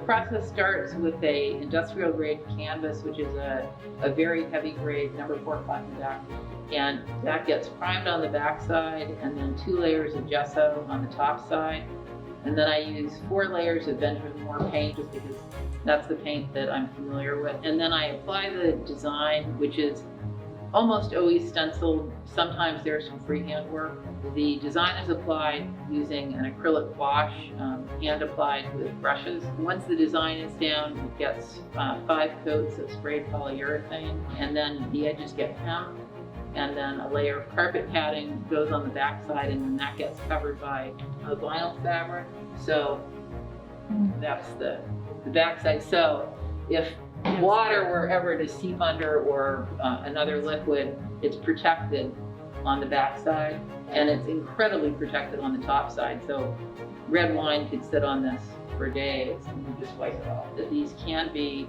process starts with a industrial grade canvas, which is a very heavy grade number 4 cotton duck. And that gets primed on the back side and then 2 layers of gesso on the top side. And then I use 4 layers of Benjamin Moore paint just because that's the paint that I'm familiar with. And then I apply the design, which is almost always stenciled. Sometimes there's some freehand work. The design is applied using an acrylic wash, hand applied with brushes. Once the design is down, it gets 5 coats of sprayed polyurethane, and then the edges get hemmed, and then a layer of carpet padding goes on the back side, and then that gets covered by a vinyl fabric. So that's the back side. So if water were ever to seep under or another liquid, it's protected on the back side, and it's incredibly protected on the top side. So red wine could sit on this for days and you just wipe it off. These can be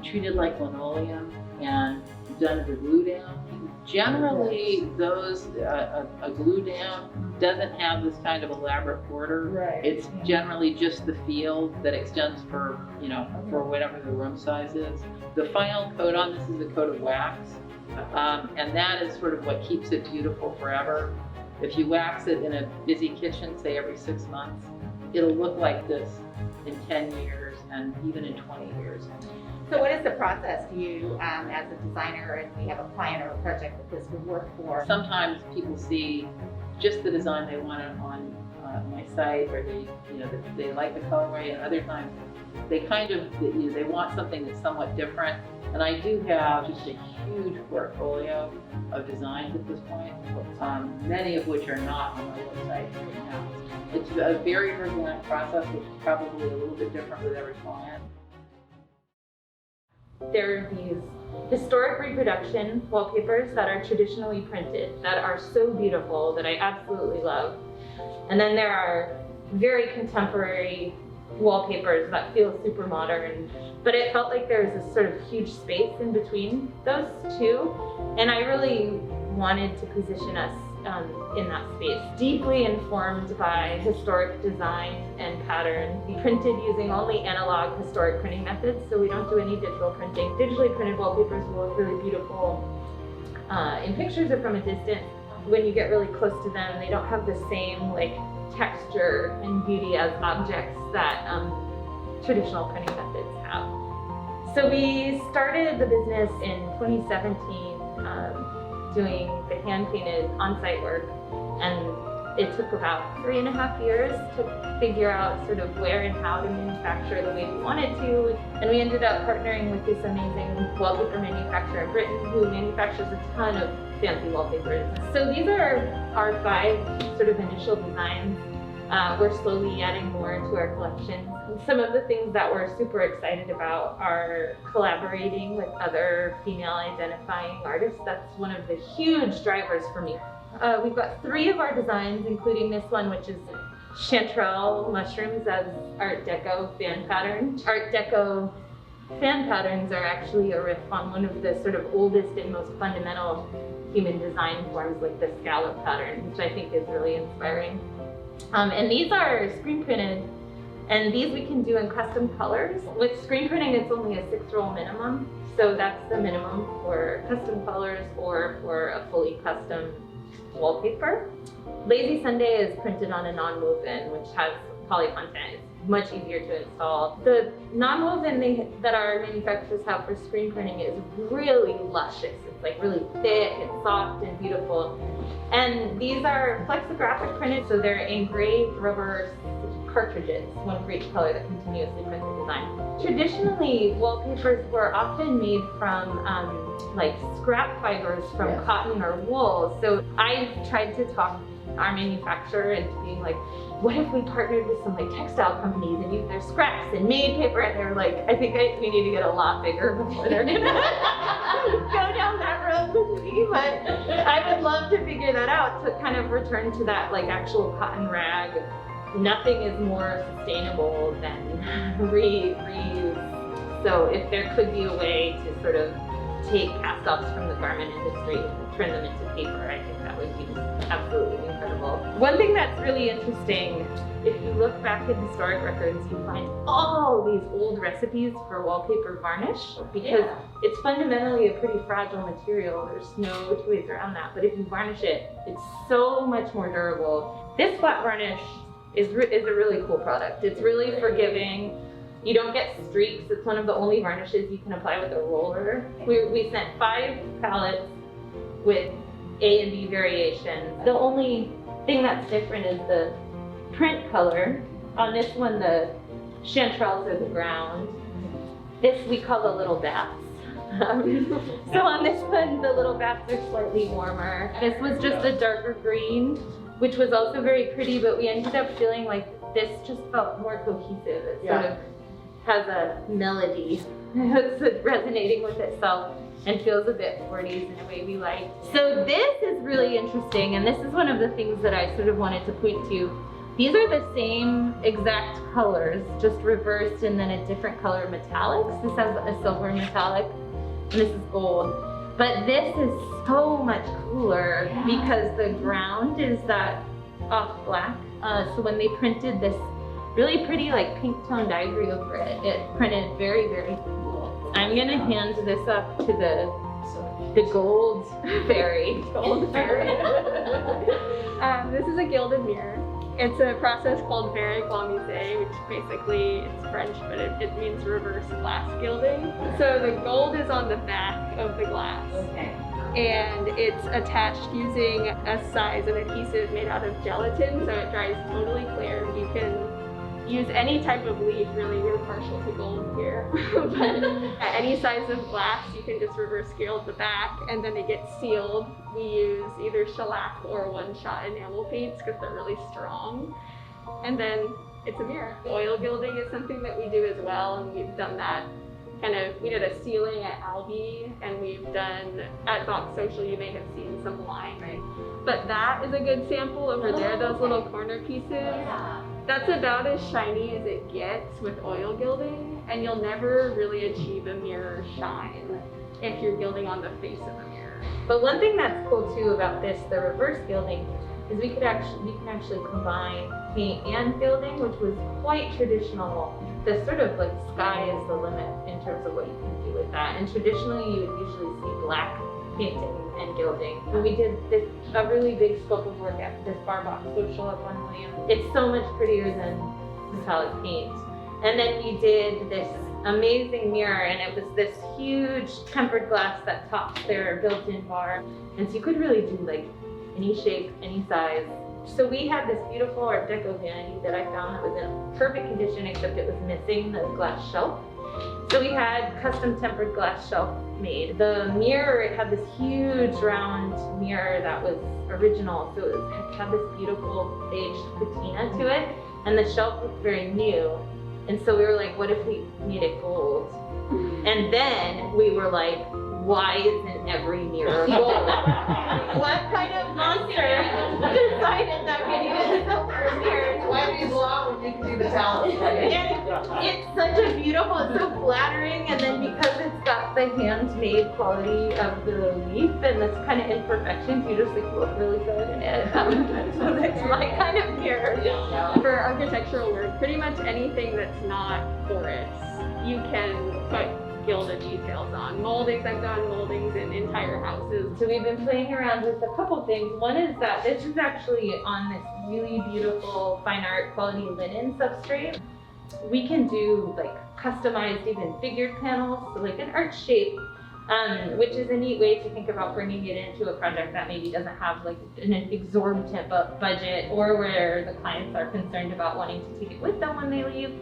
treated like linoleum and done as a glue down. Generally, those a glue down doesn't have this kind of elaborate border. Right. It's generally just the feel that extends for, you know, for whatever the room size is. The final coat on this is a coat of wax, and that is sort of what keeps it beautiful forever. If you wax it in a busy kitchen, say every 6 months, it'll look like this in 10 years and even in 20 years. So what is the process? Do you, as a designer, and we have a client or a project that this would work for? Sometimes people see just the design they want on my site, or they like the colorway, and other times they kind of, they want something that's somewhat different. And I do have just a huge portfolio of designs at this point, many of which are not on my website right now. It's a very organic process, which is probably a little bit different with every client. There are these historic reproduction wallpapers that are traditionally printed that are so beautiful that I absolutely love. And then there are very contemporary wallpapers that feel super modern, but it felt like there was this sort of huge space in between those two. And I really wanted to position us in that space, deeply informed by historic design and pattern. We printed using only analog historic printing methods, so we don't do any digital printing. Digitally printed wallpapers will look really beautiful in pictures or from a distance. When you get really close to them, they don't have the same like texture and beauty as objects that traditional printing methods have. So we started the business in 2017. Doing the hand-painted on-site work, and it took about 3.5 years to figure out sort of where and how to manufacture the way we wanted to, and we ended up partnering with this amazing wallpaper manufacturer in Britain who manufactures a ton of fancy wallpapers. So these are our 5 sort of initial designs. We're slowly adding more to our collection. Some of the things that we're super excited about are collaborating with other female identifying artists. That's one of the huge drivers for me. We've got 3 of our designs, including this one, which is chanterelle mushrooms as Art Deco fan pattern. Art Deco fan patterns are actually a riff on one of the sort of oldest and most fundamental human design forms, like the scallop pattern, which I think is really inspiring. And these are screen printed, and these we can do in custom colors. With screen printing, it's only a 6-roll minimum, so that's the minimum for custom colors or for a fully custom wallpaper. Lazy Sunday is printed on a non-woven, which has poly content. It's much easier to install. The non-woven that our manufacturers have for screen printing is really luscious. It's like really thick and soft and beautiful. And these are flexographic printed, so they're engraved rubber cartridges, one for each color, that continuously print the design. Traditionally, wallpapers were often made from like scrap fibers from cotton or wool. So I tried to talk our manufacturer into being like, what if we partnered with some like textile companies and used their scraps and made paper? And they were like, I think we need to get a lot bigger before they're gonna go down that road with me. But I would love to figure that out, to kind of return to that like actual cotton rag. Nothing is more sustainable than reuse. So if there could be a way to sort of take cast-offs from the garment industry and turn them into paper. I think that would be absolutely incredible. One thing that's really interesting, if you look back at historic records, you find all these old recipes for wallpaper varnish, because it's fundamentally a pretty fragile material. There's no two ways around that. But if you varnish it, it's so much more durable. This flat varnish is a really cool product. It's really forgiving. You don't get streaks. It's one of the only varnishes you can apply with a roller. We sent 5 palettes with A and B variations. The only thing that's different is the print color. On this one, the chanterelles are the ground. This we call the little bats. So on this one, the little bats are slightly warmer. This was just a darker green, which was also very pretty, but we ended up feeling like this just felt more cohesive. It sort of has a melody. It's resonating with itself and feels a bit 40s in a way we like. So this is really interesting, and this is one of the things that I sort of wanted to point to. These are the same exact colors, just reversed and then a different color metallics. This has a silver metallic, and this is gold. But this is so much cooler because the ground is that off black. So when they printed this really pretty like pink toned ivory over it, it printed very, very cool. I'm gonna hand this up to the gold fairy. Gold fairy. This is a gilded mirror. It's a process called verre glamise, which basically it's French, but it means reverse glass gilding. So the gold is on the back of the glass. Okay. And it's attached using a size of adhesive made out of gelatin, so it dries totally clear. You can use any type of leaf, really. We're partial to gold here. But at any size of glass, you can just reverse gild the back, and then it gets sealed. We use either shellac or one-shot enamel paints because they're really strong. And then it's a mirror. Oil gilding is something that we do as well, and we've done that. We did a ceiling at Albee, and we've done at Vox Social, you may have seen some line, right? But that is a good sample over there, those little corner pieces. That's about as shiny as it gets with oil gilding, and you'll never really achieve a mirror shine if you're gilding on the face of a mirror. But one thing that's cool too about this, the reverse gilding, is we can actually combine paint and gilding, which was quite traditional. The sort of like sky is the limit in terms of what you can do with that. And traditionally, you would usually see black painting and gilding. And we did a really big scope of work at this bar Vox Social at 1 William. It's so much prettier than metallic paint. And then we did this amazing mirror, and it was this huge tempered glass that topped their built-in bar. And so you could really do like any shape, any size. So we had this beautiful Art Deco vanity that I found that was in perfect condition, except it was missing the glass shelf. So we had custom tempered glass shelf made. The mirror, it had this huge round mirror that was original. So it had this beautiful aged patina to it, and the shelf looked very new. And so we were like, what if we made it gold? And then we were like, why isn't every mirror gold? What kind of monster decided that we needed silver mirrors? Why do you blow out when you can do the talent? It's such a beautiful, it's so flattering, and then because it's got the handmade quality of the leaf and this kind of imperfections, you just like look really good in it. So that's my kind of mirror. For architectural work, pretty much anything that's not porous, you can put gilded details on. Moldings, I've done moldings in entire houses. So we've been playing around with a couple things. One is that this is actually on this really beautiful fine art quality linen substrate. We can do like customized even figured panels, so like an arch shape, which is a neat way to think about bringing it into a project that maybe doesn't have like an exorbitant budget, or where the clients are concerned about wanting to take it with them when they leave.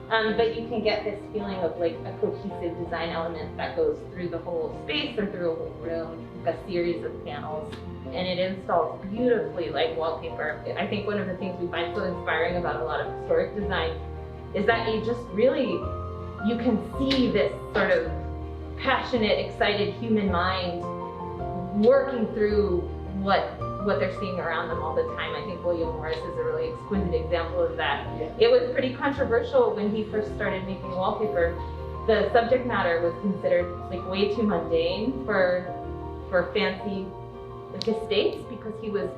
But you can get this feeling of like a cohesive design element that goes through the whole space or through a whole room, like a series of panels. And it installs beautifully like wallpaper. I think one of the things we find so inspiring about a lot of historic design is that you just really, you can see this sort of passionate, excited human mind working through what they're seeing around them all the time. I think William Morris is a really exquisite example of that. It was pretty controversial when he first started making wallpaper the subject matter was considered like way too mundane for fancy estates, because he was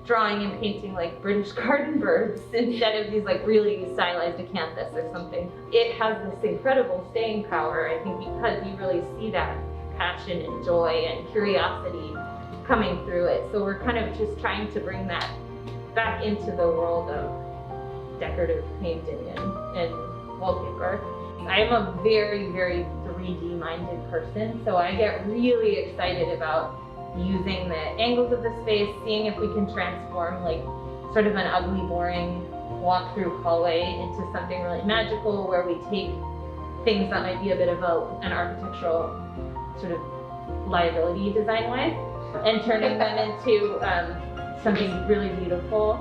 drawing and painting like British garden birds instead of these like really stylized acanthus or something. It has this incredible staying power, I think, because you really see that passion and joy and curiosity coming through it. So we're kind of just trying to bring that back into the world of decorative painting and wallpaper. I am a very, very 3D minded person, so I get really excited about using the angles of the space, seeing if we can transform like sort of an ugly, boring walk-through hallway into something really magical, where we take things that might be a bit of an architectural sort of liability design-wise and turning them into something really beautiful.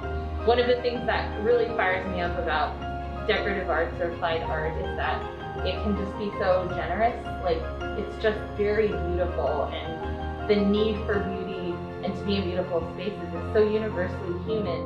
One of the things that really fires me up about decorative arts or applied art is that it can just be so generous. Like, it's just very beautiful, and the need for beauty and to be in beautiful spaces is so universally human.